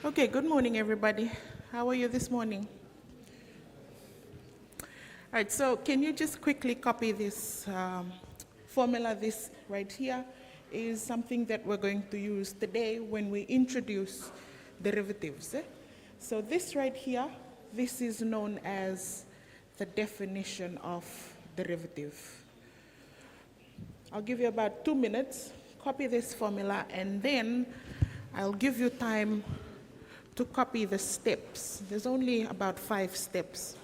Okay, good morning, everybody. How are you this morning? All right, so can you just quickly copy this formula? This right here is something that we're going to use today when we introduce derivatives. So this right here, this is known as the definition of derivative. I'll give you about 2 minutes, copy this formula, and then I'll give you time to copy the steps. There's only about 5 steps.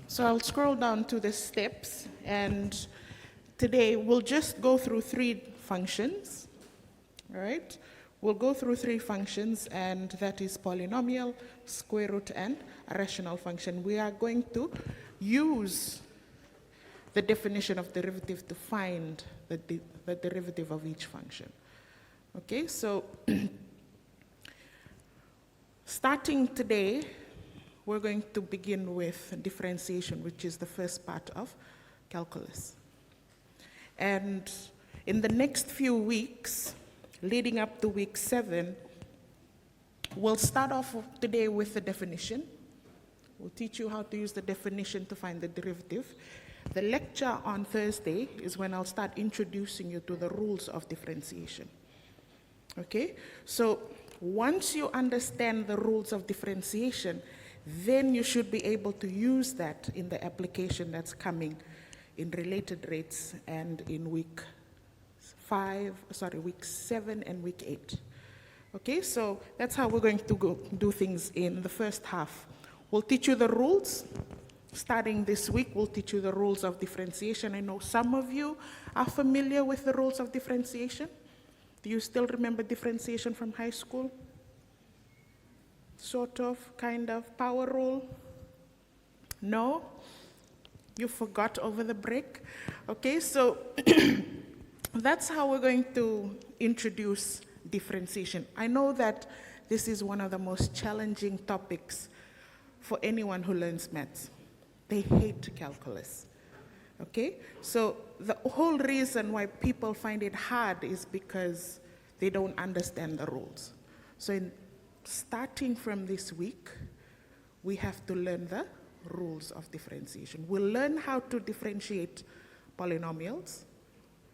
So I'll scroll down to the steps, and today we'll just go through 3 functions, all right? We'll go through 3 functions, and that is polynomial, square root, and a rational function. We are going to use the definition of derivative to find the derivative of each function. Okay, so starting today, we're going to begin with differentiation, which is the first part of calculus. And in the next few weeks, leading up to week 7, we'll start off today with the definition. We'll teach you how to use the definition to find the derivative. The lecture on Thursday is when I'll start introducing you to the rules of differentiation. Okay, so once you understand the rules of differentiation, then you should be able to use that in the application that's coming in related rates and in week 7 and week 8. Okay, so that's how we're going to do things in the first half. We'll teach you the rules. Starting this week, we'll teach you the rules of differentiation. I know some of you are familiar with the rules of differentiation. Do you still remember differentiation from high school? Sort of, kind of, power rule? No? You forgot over the break? Okay, so that's how we're going to introduce differentiation. I know that this is one of the most challenging topics for anyone who learns maths. They hate calculus. Okay, so the whole reason why people find it hard is because they don't understand the rules. So starting from this week, we have to learn the rules of differentiation. We'll learn how to differentiate polynomials,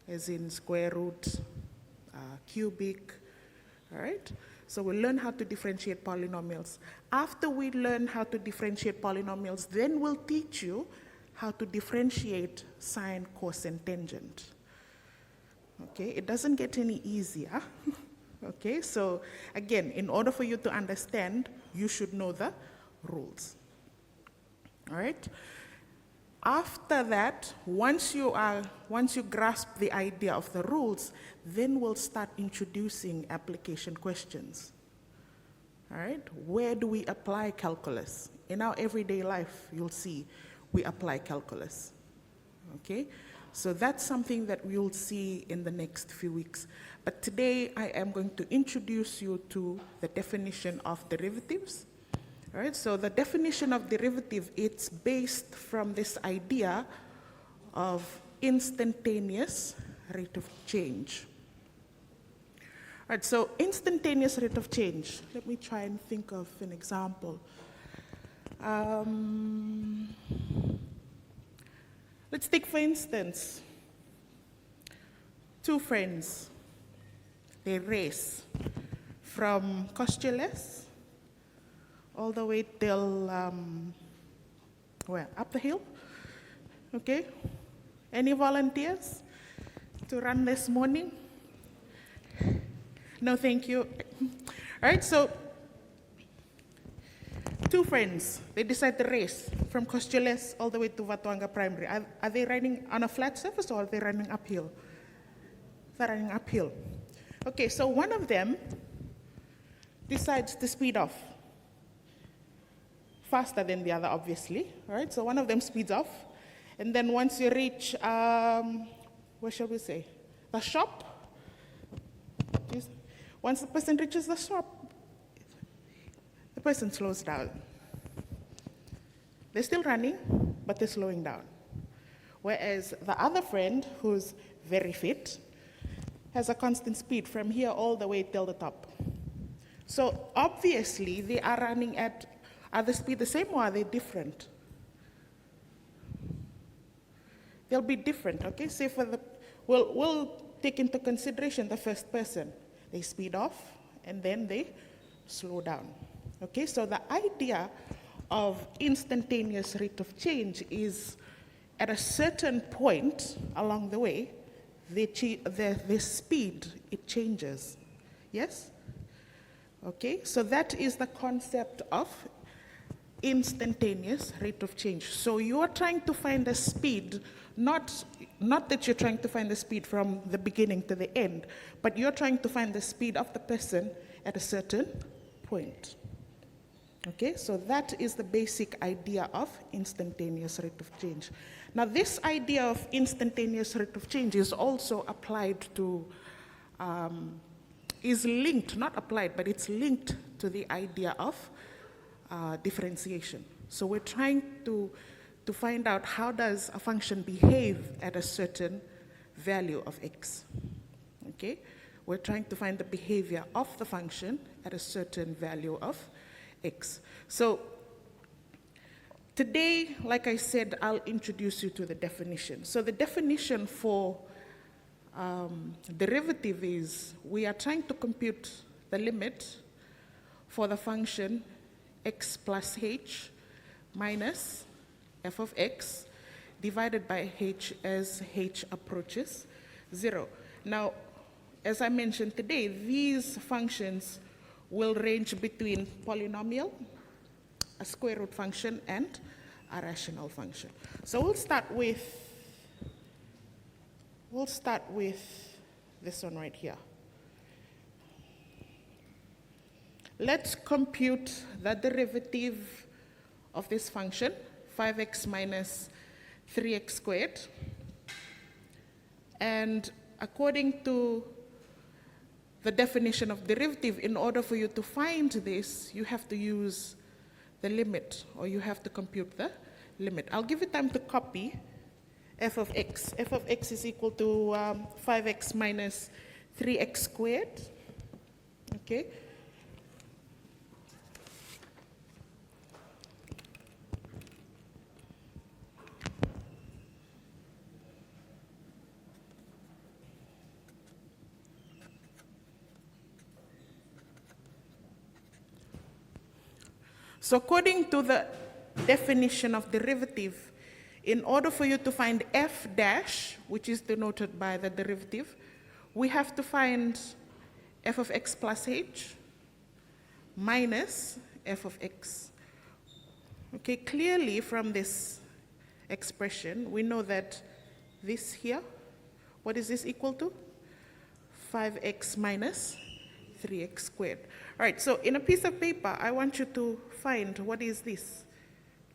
as in square root, cubic, all right? So we'll learn how to differentiate polynomials. After we learn how to differentiate polynomials, then we'll teach you how to differentiate sine, cos, and tangent. Okay, it doesn't get any easier. Okay, so again, in order for you to understand, you should know the rules. All right? After that, once you grasp the idea of the rules, then we'll start introducing application questions. All right? Where do we apply calculus? In our everyday life, you'll see we apply calculus. Okay? So that's something that we'll see in the next few weeks. But today I am going to introduce you to the definition of derivatives. All right, so the definition of derivative, it's based from this idea of instantaneous rate of change. All right, so instantaneous rate of change. Let me try and think of an example. Let's take, for instance, two friends. They race from Costules all the way till, up the hill. Okay? Any volunteers to run this morning? No, thank you. All right, so two friends, they decide to race from Costules all the way to Vatuanga Primary. Are they running on a flat surface or are they running uphill? They're running uphill. Okay, so one of them decides to speed off. Faster than the other, obviously. All right, so one of them speeds off. And then once you reach, what shall we say? The shop. Once the person reaches the shop, the person slows down. They're still running, but they're slowing down. Whereas the other friend, who's very fit, has a constant speed from here all the way till the top. So obviously, they are running at, are the speed the same or are they different? They'll be different, okay? Say for the, we'll take into consideration the first person. They speed off and then they slow down. Okay, so the idea of instantaneous rate of change is at a certain point along the way, the speed, it changes. Yes? Okay, so that is the concept of instantaneous rate of change. So you are trying to find a speed, not that you're trying to find the speed from the beginning to the end, but you're trying to find the speed of the person at a certain point. Okay, so that is the basic idea of instantaneous rate of change. Now, this idea of instantaneous rate of change is also applied to, is linked, not applied, but it's linked to the idea of differentiation. So we're trying to find out how does a function behave at a certain value of x. Okay, we're trying to find the behavior of the function at a certain value of x. So today, like I said, I'll introduce you to the definition. So the definition for derivative is we are trying to compute the limit for the function x plus h minus f of x divided by h as h approaches 0. Now, as I mentioned today, these functions will range between polynomial, a square root function, and a rational function. So we'll start with this one right here. Let's compute the derivative of this function, 5x minus 3x squared. And according to the definition of derivative, in order for you to find this, you have to use the limit, or you have to compute the limit. I'll give you time to copy f of x. F of x is equal to 5x minus 3x squared. Okay. So according to the definition of derivative, in order for you to find f dash, which is denoted by the derivative, we have to find f of x plus h minus f of x. Okay, clearly from this expression, we know that this here, what is this equal to? 5x minus 3x squared. All right, so in a piece of paper, I want you to find what is this.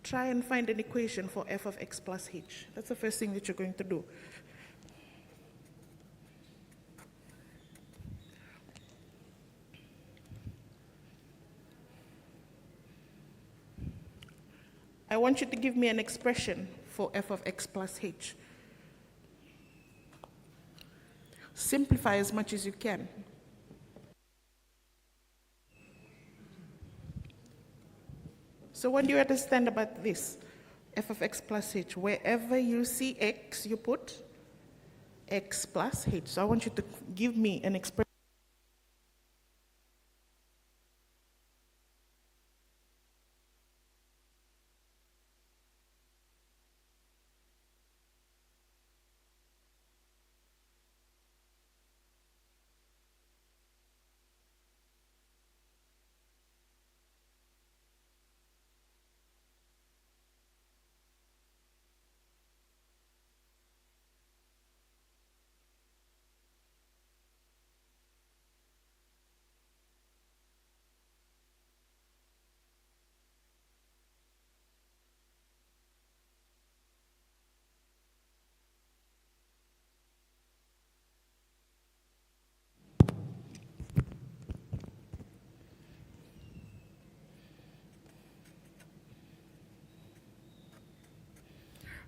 Try and find an equation for f of x plus h. That's the first thing that you're going to do. I want you to give me an expression for f of x plus h. Simplify as much as you can. So what do you understand about this? F of x plus h. Wherever you see x, you put x plus h. So I want you to give me an expression.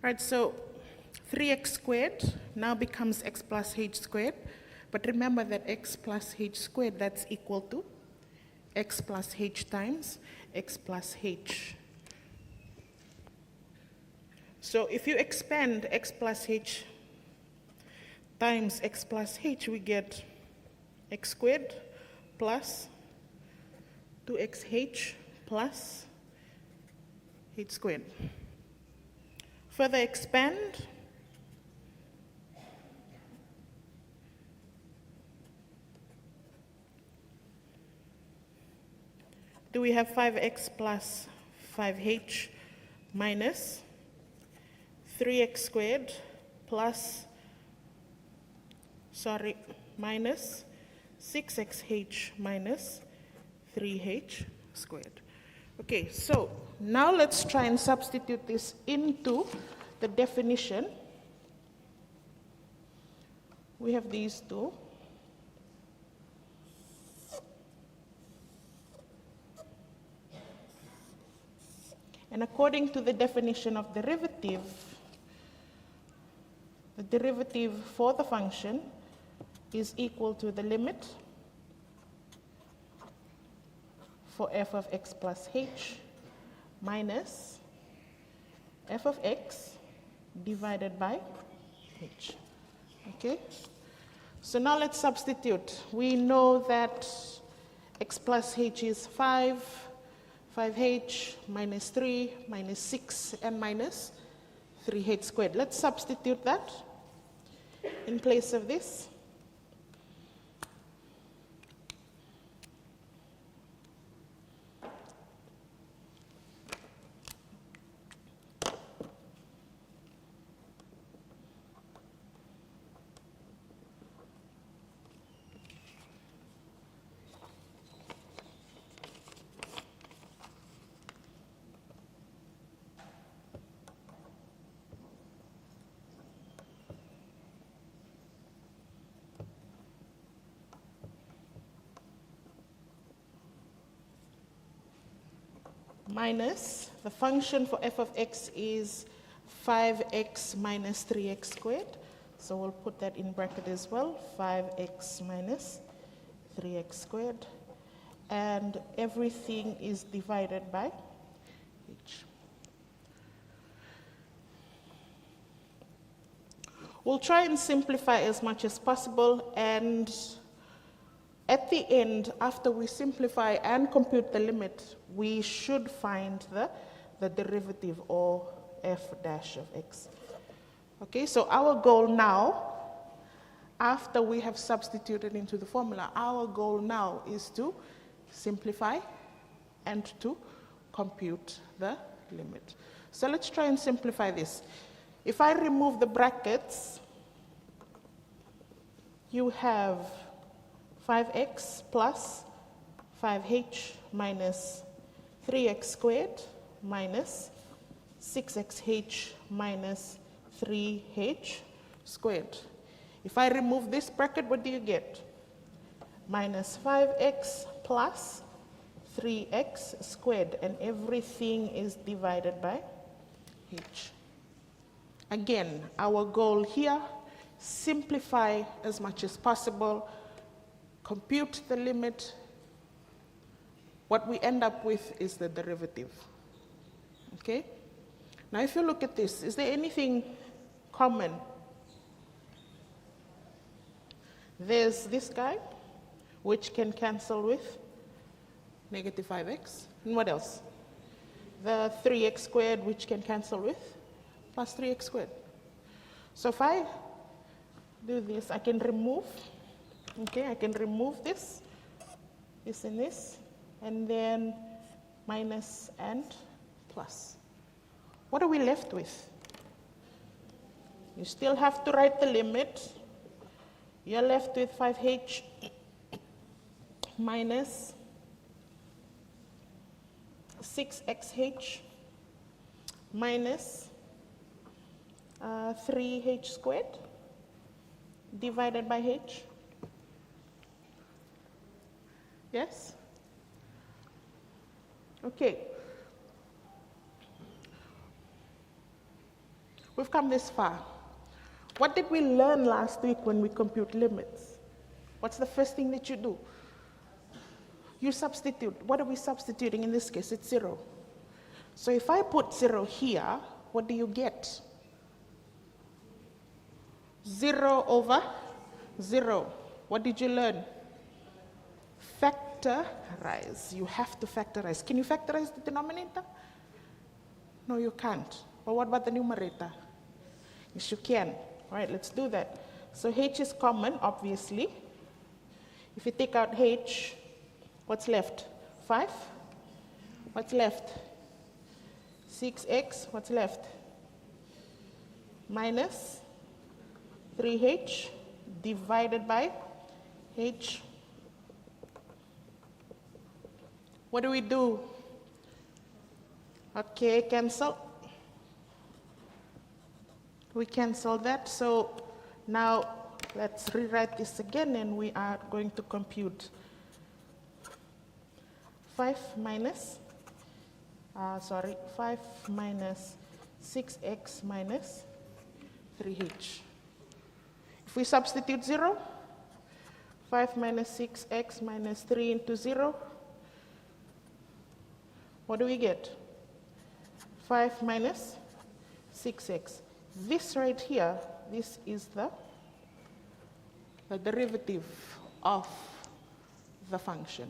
Right, so 3x squared now becomes x plus h squared. But remember that x plus h squared, that's equal to x plus h times x plus h. So if you expand x plus h times x plus h, we get x squared plus 2xh plus h squared. Further expand, do we have 5x plus 5h minus 3x squared plus, minus 6xh minus 3h squared. Okay, so now let's try and substitute this into the definition. We have these two. And according to the definition of derivative, the derivative for the function is equal to the limit for f of x plus h minus f of x divided by h. Okay? So now let's substitute. We know that x plus h is 5h minus 3 minus 6 and minus 3h squared. Let's substitute that in place of this. Minus, the function for f of x is 5x minus 3x squared. So we'll put that in bracket as well, 5x minus 3x squared. And everything is divided by h. We'll try and simplify as much as possible, and at the end, after we simplify and compute the limit, we should find the derivative, or f dash of x. Okay, so our goal now, after we have substituted into the formula, our goal now is to simplify and to compute the limit. So let's try and simplify this. If I remove the brackets, you have 5x plus 5h minus 3x squared minus 6xh minus 3h squared. If I remove this bracket, what do you get? Minus 5x plus 3x squared, and everything is divided by h. Again, our goal here, simplify as much as possible, compute the limit. What we end up with is the derivative. Okay? Now if you look at this, is there anything common? There's this guy, which can cancel with negative 5x. And what else? The 3x squared, which can cancel with plus 3x squared. So if I do this, I can remove, okay, I can remove this and this, and then minus and plus. What are we left with? You still have to write the limit. You're left with 5h minus 6xh minus 3h squared divided by h. Yes? Okay. We've come this far. What did we learn last week when we compute limits? What's the first thing that you do? You substitute. What are we substituting in this case? It's 0. So if I put 0 here, what do you get? 0 over 0. What did you learn? Factorize. You have to factorize. Can you factorize the denominator? No, you can't. But what about the numerator? Yes, you can. All right, let's do that. So h is common, obviously. If you take out h, what's left? 5. What's left? 6x. What's left? Minus 3h divided by h. What do we do? Okay, cancel. We cancel that. So now let's rewrite this again, and we are going to compute 5 minus 6x minus 3h. If we substitute 0, 5 minus 6x minus 3 into 0, what do we get? 5 minus 6x. This right here, this is the derivative of the function.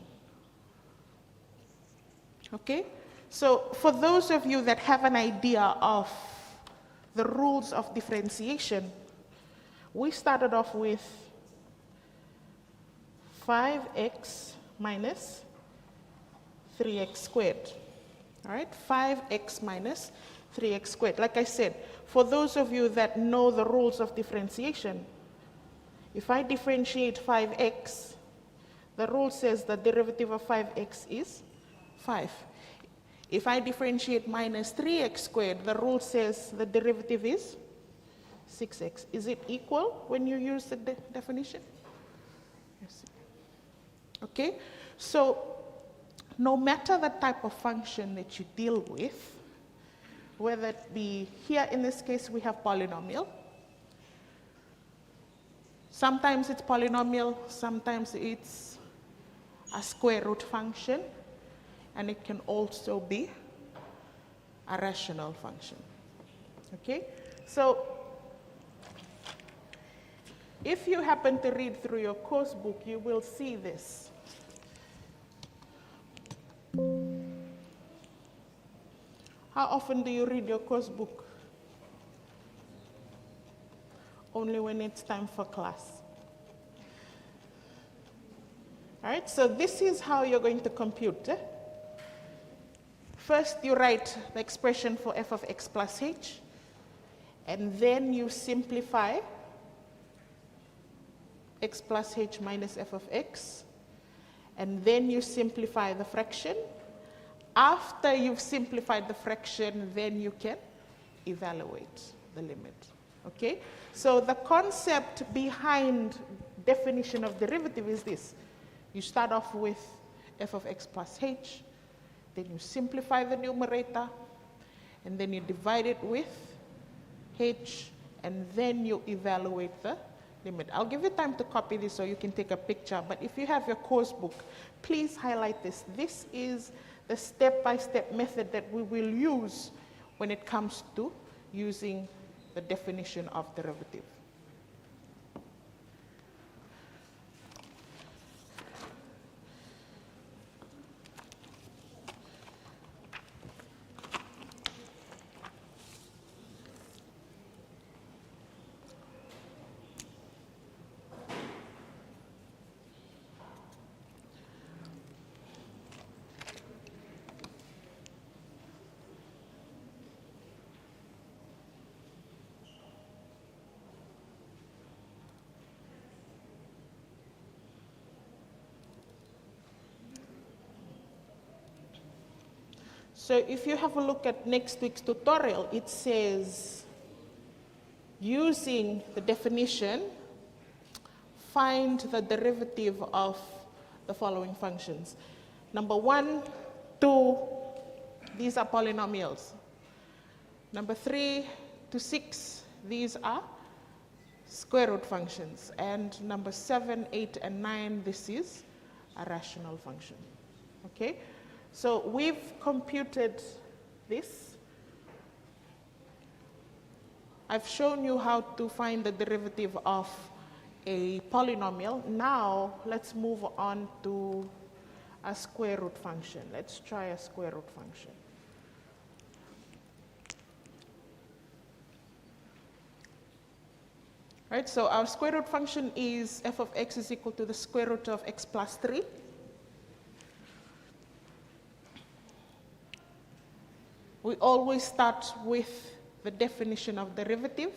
Okay? So for those of you that have an idea of the rules of differentiation, we started off with 5x minus 3x squared. All right? 5x minus 3x squared. Like I said, for those of you that know the rules of differentiation, if I differentiate 5x, the rule says the derivative of 5x is 5. If I differentiate minus 3x squared, the rule says the derivative is 6x. Is it equal when you use the definition? Yes. Okay? So no matter the type of function that you deal with, whether it be here in this case we have polynomial. Sometimes it's polynomial, sometimes it's a square root function, and it can also be a rational function. Okay? So if you happen to read through your course book, you will see this. How often do you read your course book? Only when it's time for class. All right, so this is how you're going to compute. First, you write the expression for f of x plus h, and then you simplify x plus h minus f of x, and then you simplify the fraction. After you've simplified the fraction, then you can evaluate the limit. Okay? So the concept behind definition of derivative is this. You start off with f of x plus h, then you simplify the numerator, and then you divide it with h, and then you evaluate the limit. I'll give you time to copy this so you can take a picture, but if you have your course book, please highlight this. This is the step-by-step method that we will use when it comes to using the definition of derivative. So if you have a look at next week's tutorial, it says, using the definition, find the derivative of the following functions. Number 1, 2, these are polynomials. Number 3 to 6, these are square root functions. And number 7, 8, and 9, this is a rational function. Okay? So we've computed this. I've shown you how to find the derivative of a polynomial. Now let's move on to a square root function. Let's try a square root function. Right, so our square root function is f of x is equal to the square root of x plus 3. We always start with the definition of derivative.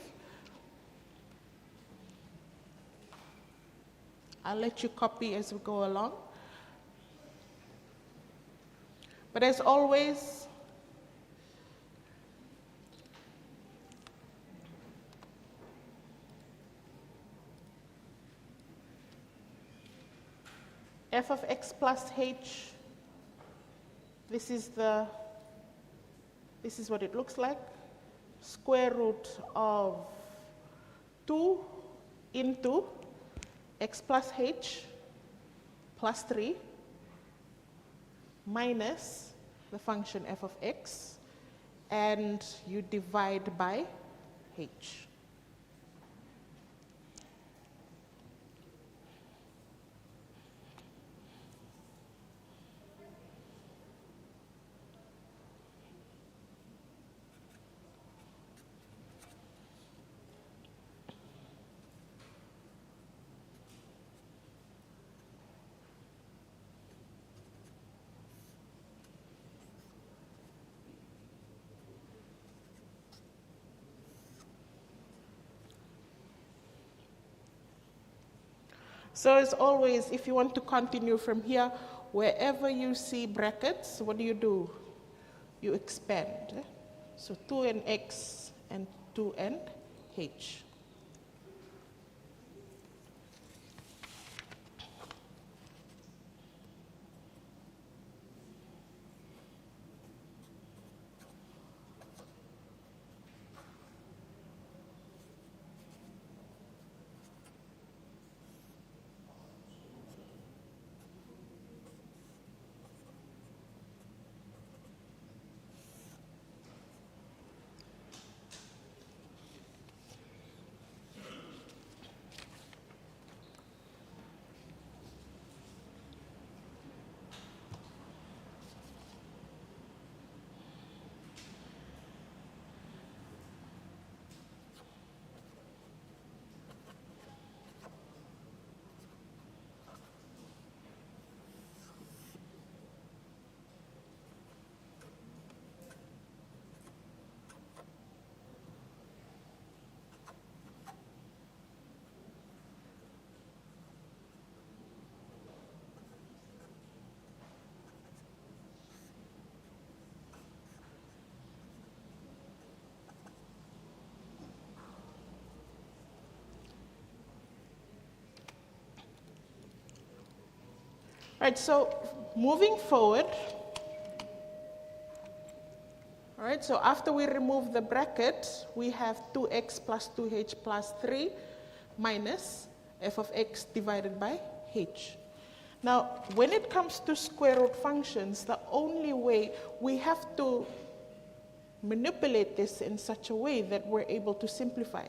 I'll let you copy as we go along. But as always, f of x plus h, this is what it looks like. Square root of 2 into x plus h plus 3 minus the function f of x, and you divide by h. So as always, if you want to continue from here, wherever you see brackets, what do? You expand. So 2n x and 2n h. Right, so moving forward, all right, right? So after we remove the bracket, we have 2x plus 2h plus 3 minus f of x divided by h. Now, when it comes to square root functions, the only way we have to manipulate this in such a way that we're able to simplify.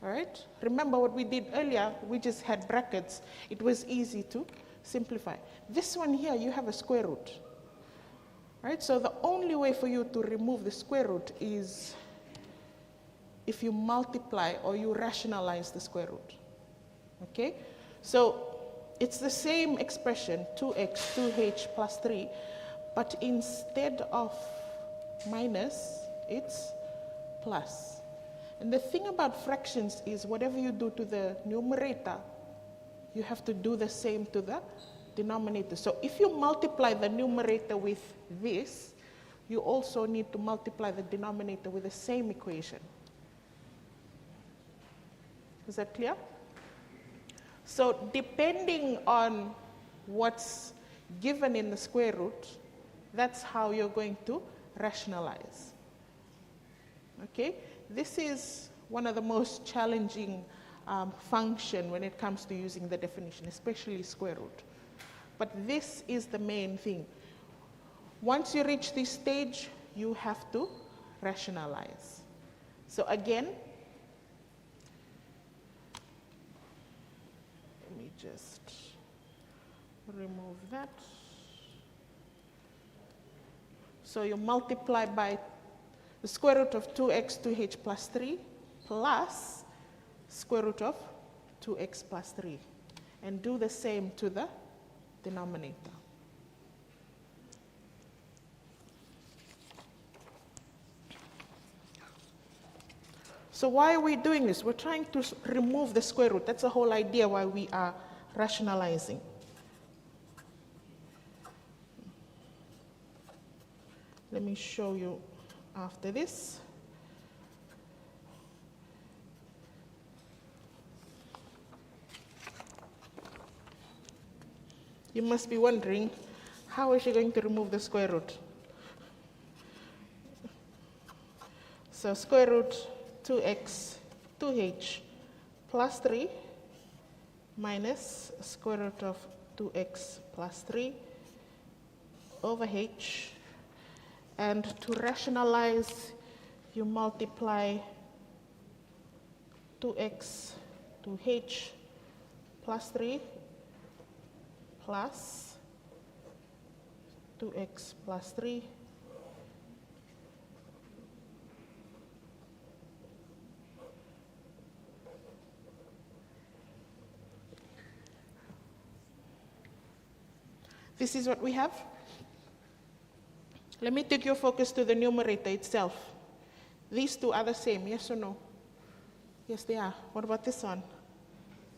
All right? Remember what we did earlier, we just had brackets. It was easy to simplify. This one here, you have a square root. Right? So the only way for you to remove the square root is if you multiply or you rationalize the square root. Okay? So it's the same expression, 2x, 2h plus 3, but instead of minus, it's plus. And the thing about fractions is whatever you do to the numerator, you have to do the same to the denominator. So if you multiply the numerator with this, you also need to multiply the denominator with the same equation. Is that clear? So depending on what's given in the square root, that's how you're going to rationalize. Okay? This is one of the most challenging function when it comes to using the definition, especially square root. But this is the main thing. Once you reach this stage, you have to rationalize. So again, let me just remove that. So you multiply by the square root of 2x 2h plus 3 plus square root of 2x plus 3. And do the same to the denominator. So why are we doing this? We're trying to remove the square root. That's the whole idea why we are rationalizing. Let me show you after this. You must be wondering, how is she going to remove the square root? So square root 2x 2h plus 3 minus square root of 2x plus 3 over h. And to rationalize, you multiply 2x 2h plus 3 plus 2x plus 3 This is what we have. Let me take your focus to the numerator itself. These two are the same, yes or no? Yes, they are. What about this one?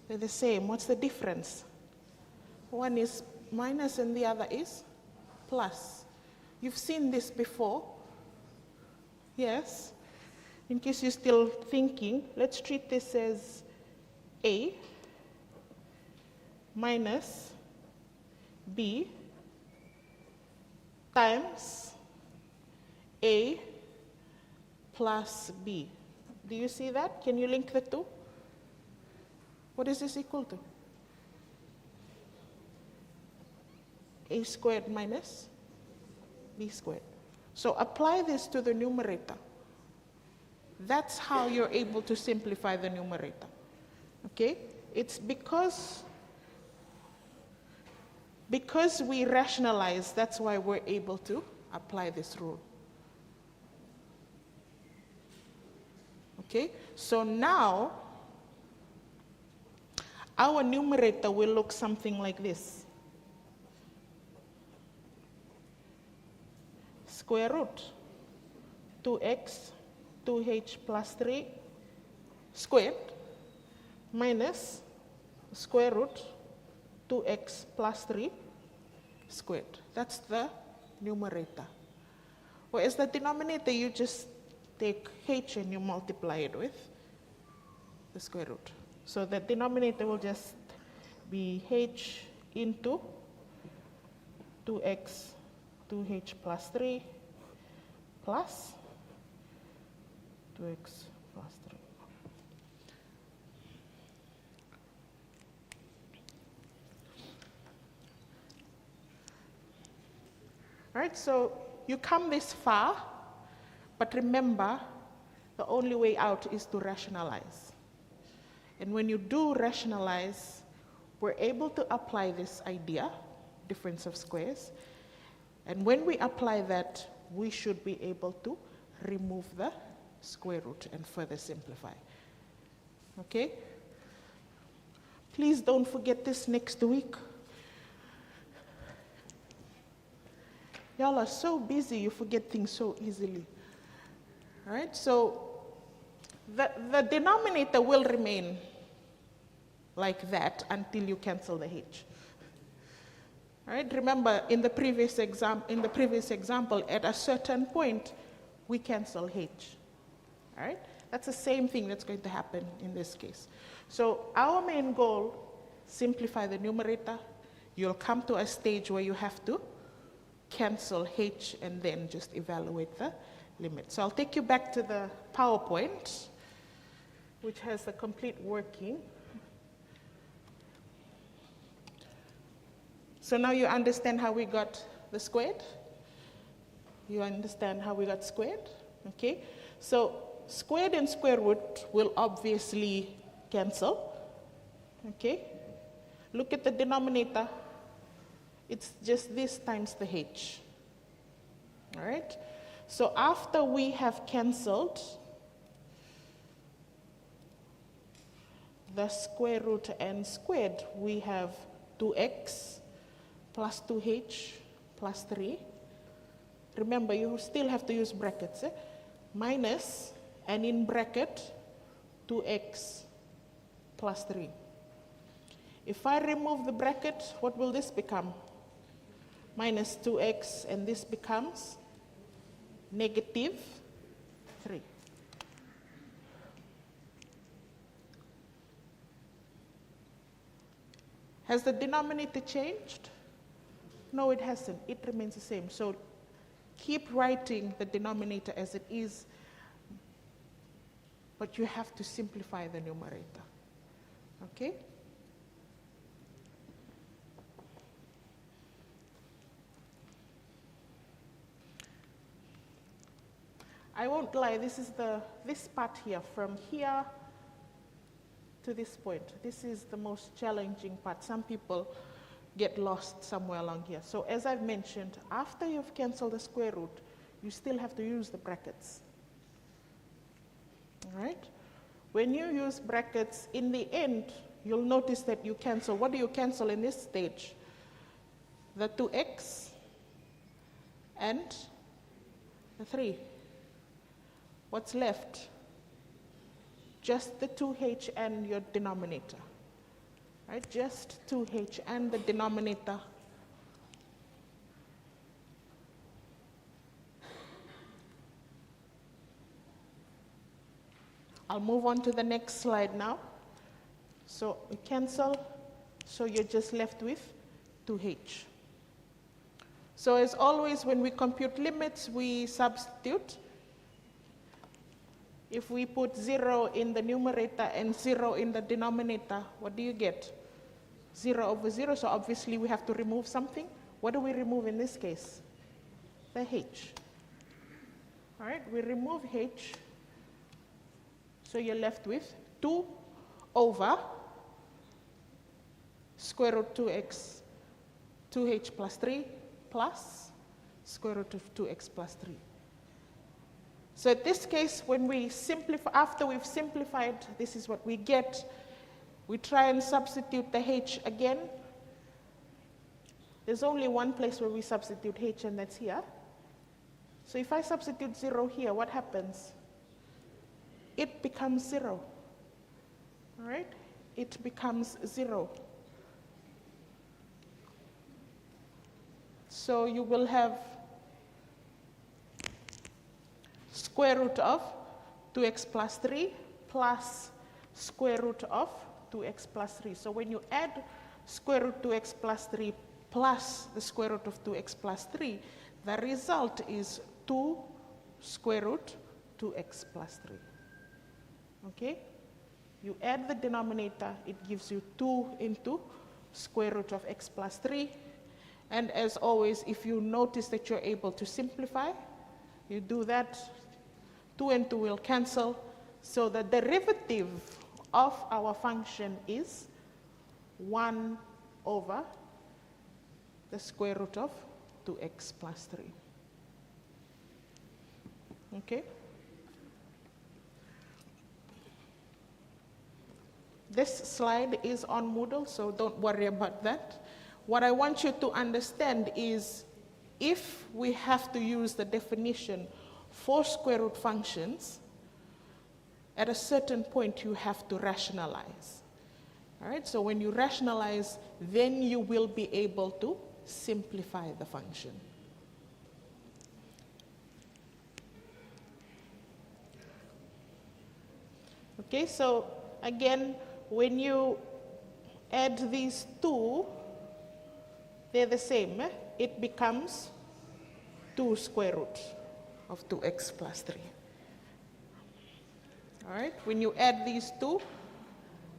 They're the same. What's the difference? One is minus and the other is plus. You've seen this before. Yes. In case you're still thinking, let's treat this as A minus B times A plus B. Do you see that? Can you link the two? What is this equal to? A squared minus B squared. So apply this to the numerator. That's how you're able to simplify the numerator. Okay? It's because we rationalize, that's why we're able to apply this rule. Okay? So now, our numerator will look something like this. Square root 2x 2h plus 3 squared minus square root 2x plus 3 squared. That's the numerator. Whereas the denominator, you just take h and you multiply it with the square root. So the denominator will just be h into 2x 2h plus 3 plus 2x plus 3. All right, so you come this far, but remember, the only way out is to rationalize. And when you do rationalize, we're able to apply this idea, difference of squares. And when we apply that, we should be able to remove the square root and further simplify. Okay? Please don't forget this next week. Y'all are so busy, you forget things so easily. All right, so the denominator will remain like that until you cancel the h. All right, remember in the previous example, at a certain point, we cancel h. All right, that's the same thing that's going to happen in this case. So our main goal, simplify the numerator. You'll come to a stage where you have to cancel h and then just evaluate the limit. So I'll take you back to the PowerPoint, which has the complete working. So now you understand how we got the squared? You understand how we got squared? Okay, so squared and square root will obviously cancel. Okay, look at the denominator. It's just this times the h. All right, so after we have canceled the square root and squared, we have 2x plus 2h plus 3. Remember, you still have to use brackets. Minus, and in bracket, 2x plus 3. If I remove the bracket, what will this become? Minus 2x, and this becomes negative 3. Has the denominator changed? No, it hasn't. It remains the same. So keep writing the denominator as it is, but you have to simplify the numerator. Okay? I won't lie, this part here, from here to this point. This is the most challenging part. Some people get lost somewhere along here. So as I've mentioned, after you've canceled the square root, you still have to use the brackets. All right? When you use brackets, in the end, you'll notice that you cancel. What do you cancel in this stage? The 2x and the 3. What's left? Just the 2h and your denominator. Right? Just 2h and the denominator. I'll move on to the next slide now. So we cancel, so you're just left with 2h. So as always, when we compute limits, we substitute. If we put 0 in the numerator and 0 in the denominator, what do you get? 0 over 0, so obviously we have to remove something. What do we remove in this case? The h. All right, we remove h, so you're left with 2 over square root 2x, 2h plus 3 plus square root of 2x plus 3. So in this case, when we simplify, after we've simplified, this is what we get. We try and substitute the h again. There's only one place where we substitute h, and that's here. So if I substitute 0 here, what happens? It becomes 0. All right? It becomes 0. So you will have square root of 2x plus 3 plus square root of 2x plus 3. So when you add square root 2x plus 3 plus the square root of 2x plus 3, the result is 2 square root 2x plus 3. Okay? You add the denominator, it gives you 2 into square root of x plus 3. And as always, if you notice that you're able to simplify, you do that. 2 and 2 will cancel. So the derivative of our function is 1 over the square root of 2x plus 3. Okay? This slide is on Moodle, so don't worry about that. What I want you to understand is if we have to use the definition for square root functions, at a certain point you have to rationalize. All right, so when you rationalize, then you will be able to simplify the function. Okay, so again, when you add these two, they're the same. It becomes 2 square root of 2x plus 3. All right, when you add these two,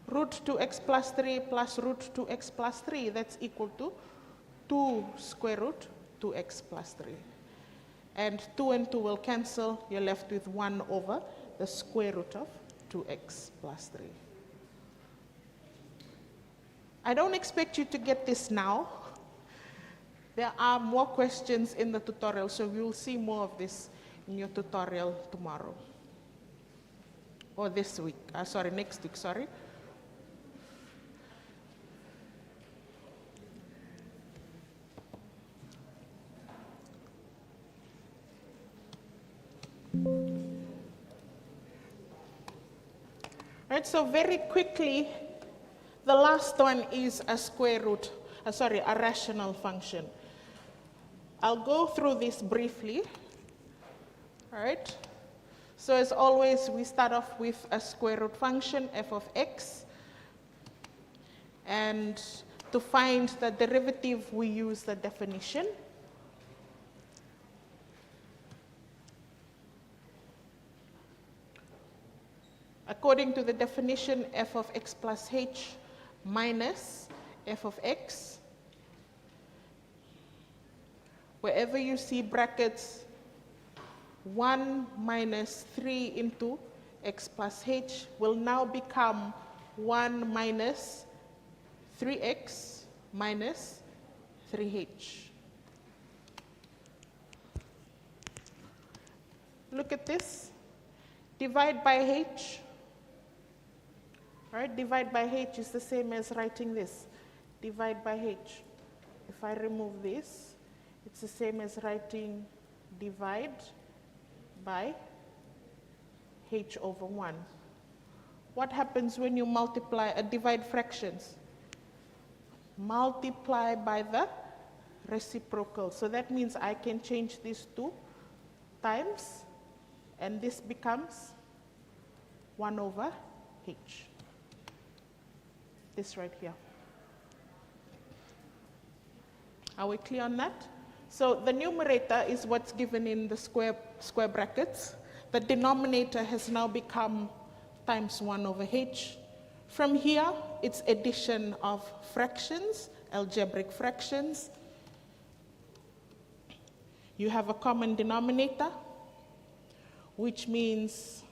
root 2x plus 3 plus root 2x plus 3, that's equal to 2 square root 2x plus 3. And 2 and 2 will cancel. You're left with 1 over the square root of 2x plus 3. I don't expect you to get this now. There are more questions in the tutorial, so we will see more of this in your tutorial tomorrow. Or this week, next week, sorry. Right, so very quickly, the last one is a a rational function. I'll go through this briefly. All right. So as always, we start off with a square root function, f of x. And to find the derivative, we use the definition. According to the definition, f of x plus h minus f of x. Wherever you see brackets, 1 minus 3 into x plus h will now become 1 minus 3x minus 3h. Look at this. Divide by h. All right, divide by h is the same as writing this. Divide by h. If I remove this, it's the same as writing divide by h over 1. What happens when you divide fractions? Multiply by the reciprocal. So that means I can change these 2 times, and this becomes 1 over h. This right here. Are we clear on that? So the numerator is what's given in the square brackets. The denominator has now become times 1 over h. From here, it's addition of fractions, algebraic fractions. You have a common denominator, which means